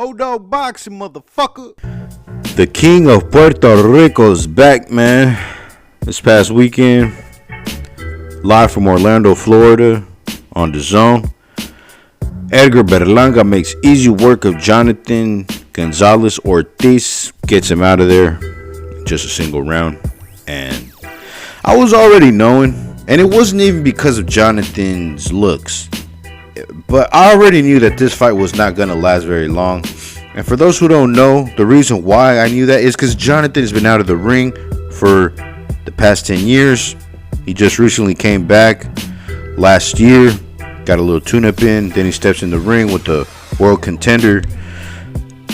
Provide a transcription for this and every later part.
Old dog boxing, motherfucker. The King of Puerto Rico is back, man. This past weekend, live from Orlando, Florida, on the Zone. Edgar Berlanga makes easy work of Jonathan Gonzalez Ortiz, gets him out of there. Just a single round. And I was already knowing, and it wasn't even because of Jonathan's looks, but I already knew that this fight was not going to last very long. And for those who don't know, the reason why I knew that is because Jonathan has been out of the ring for the past 10 years. He just recently came back last year, got a little tune-up in, then he steps in the ring with the world contender.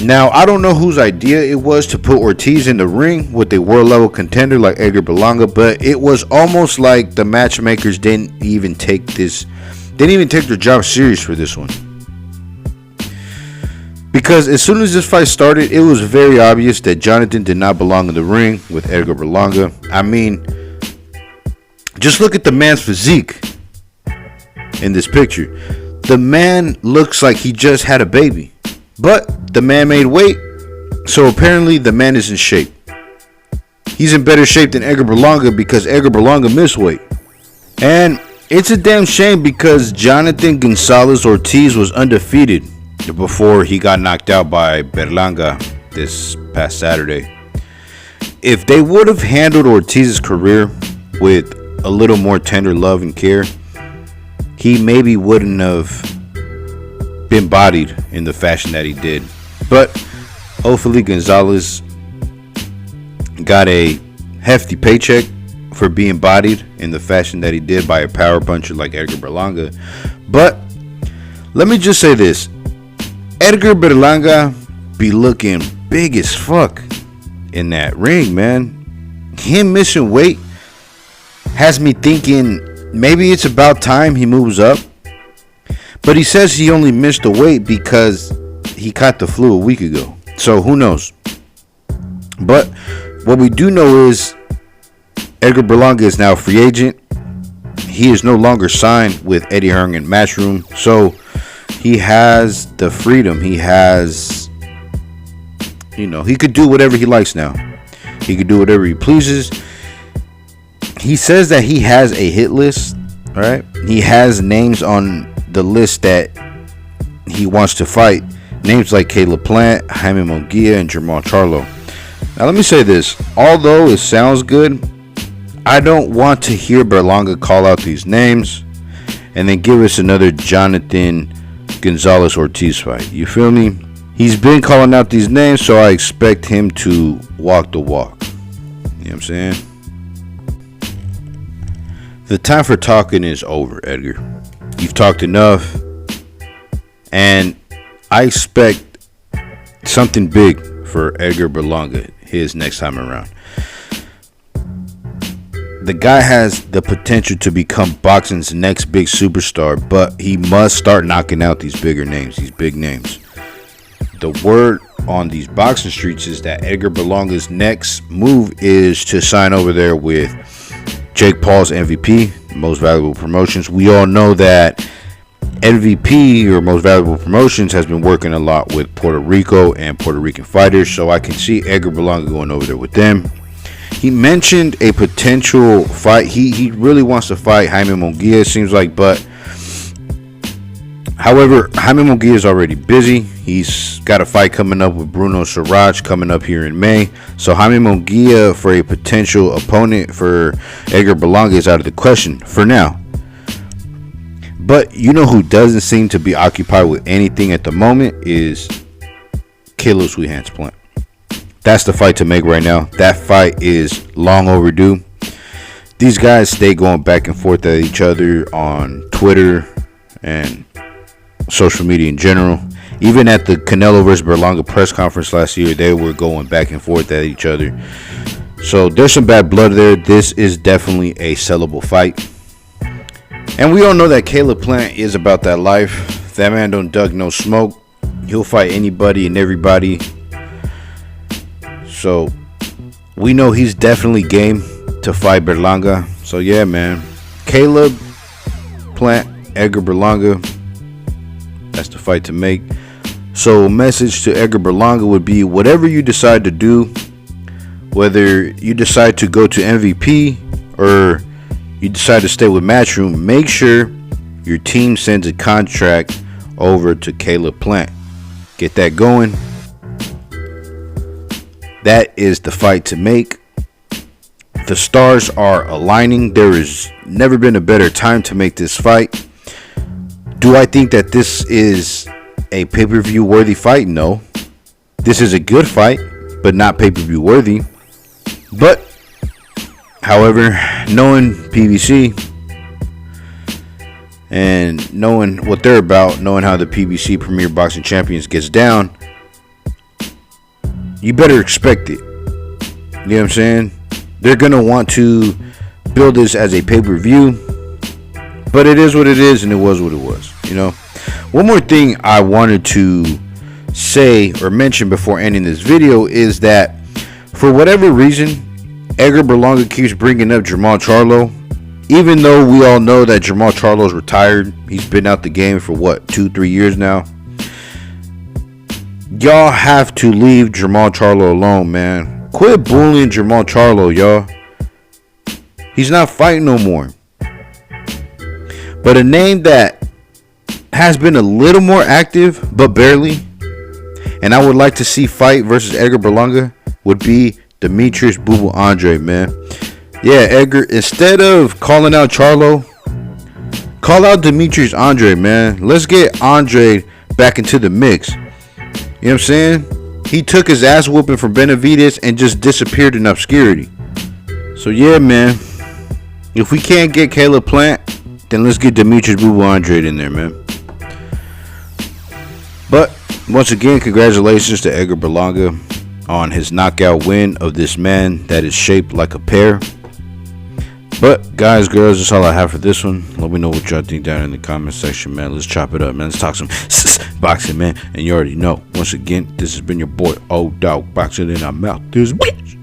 Now, I don't know whose idea it was to put Ortiz in the ring with a world-level contender like Edgar Berlanga, but it was almost like the matchmakers didn't even take their job serious for this one. Because as soon as this fight started, it was very obvious that Jonathan did not belong in the ring with Edgar Berlanga. I mean, just look at the man's physique in this picture. The man looks like he just had a baby. But the man made weight, so apparently the man is in shape. He's in better shape than Edgar Berlanga because Edgar Berlanga missed weight. And it's a damn shame because Jonathan Gonzalez Ortiz was undefeated before he got knocked out by Berlanga this past Saturday. If they would have handled Ortiz's career with a little more tender love and care, he maybe wouldn't have been bodied in the fashion that he did. But hopefully Gonzalez got a hefty paycheck for being bodied in the fashion that he did by a power puncher like Edgar Berlanga. But let me just say this. Edgar Berlanga be looking big as fuck in that ring, man. Him missing weight has me thinking maybe it's about time he moves up. But he says he only missed the weight because he caught the flu a week ago. So who knows? But what we do know is Edgar Berlanga is now a free agent. He is no longer signed with Eddie Hearn and Matchroom. So he has the freedom. He has, he could do whatever he likes now. He could do whatever he pleases. He says that he has a hit list, right? He has names on the list that he wants to fight. Names like Caleb Plant, Jaime Munguia, and Jermall Charlo. Now let me say this. Although it sounds good, I don't want to hear Berlanga call out these names and then give us another Jonathan Gonzalez Ortiz fight. You feel me? He's been calling out these names, so I expect him to walk the walk. You know what I'm saying? The time for talking is over, Edgar. You've talked enough, and I expect something big for Edgar Berlanga his next time around. The guy has the potential to become boxing's next big superstar, but he must start knocking out these bigger names, these big names. The word on these boxing streets is that Edgar Berlanga's next move is to sign over there with Jake Paul's MVP, Most Valuable Promotions. We all know that MVP, or Most Valuable Promotions, has been working a lot with Puerto Rico and Puerto Rican fighters, so I can see Edgar Berlanga going over there with them. He mentioned a potential fight. He really wants to fight Jaime Munguia, it seems like, but however, Jaime Munguia is already busy. He's got a fight coming up with Bruno Siraj coming up here in May. So Jaime Munguia for a potential opponent for Edgar Berlanga is out of the question for now. But you know who doesn't seem to be occupied with anything at the moment is Caleb Sweet Hands Plant. That's the fight to make right now. That fight is long overdue. These guys stay going back and forth at each other on Twitter and social media in general. Even at the Canelo vs. Berlanga press conference last year, they were going back and forth at each other. So there's some bad blood there. This is definitely a sellable fight. And we all know that Caleb Plant is about that life. That man don't duck no smoke. He'll fight anybody and everybody. So we know he's definitely game to fight Berlanga. So yeah, man. Caleb Plant, Edgar Berlanga. That's the fight to make. So message to Edgar Berlanga would be, whatever you decide to do, whether you decide to go to MVP or you decide to stay with Matchroom, make sure your team sends a contract over to Caleb Plant. Get that going. That is the fight to make. The stars are aligning. There has never been a better time to make this fight. Do I think that this is a pay-per-view worthy fight? No. This is a good fight, but not pay-per-view worthy. But, however, knowing PBC and knowing what they're about, knowing how the PBC Premier Boxing Champions gets down, you better expect it. You know what I'm saying? They're going to want to build this as a pay-per-view, but it is what it is, and it was what it was, you know? One more thing I wanted to say or mention before ending this video is that for whatever reason, Edgar Berlanga keeps bringing up Jermall Charlo, even though we all know that Jermall Charlo's retired. He's been out the game for 2-3 years now. Y'all have to leave Jermall Charlo alone, man. Quit bullying Jermall Charlo, y'all. He's not fighting no more. But a name that has been a little more active, but barely, and I would like to see fight versus Edgar Berlanga, would be Demetrius Boo Boo Andre, man. Yeah, Edgar, instead of calling out Charlo, call out Demetrius Andre, man. Let's get Andre back into the mix. You know what I'm saying? He took his ass whooping from Benavidez and just disappeared in obscurity. So yeah, man. If we can't get Caleb Plant, then let's get Demetrius Boo Boo Andre in there, man. But once again, congratulations to Edgar Berlanga on his knockout win of this man that is shaped like a pear. But guys, girls, that's all I have for this one. Let me know what y'all think down in the comment section, man. Let's chop it up, man. Let's talk some boxing, man. And you already know, once again, this has been your boy O Dog Boxing, and I'm out this bitch.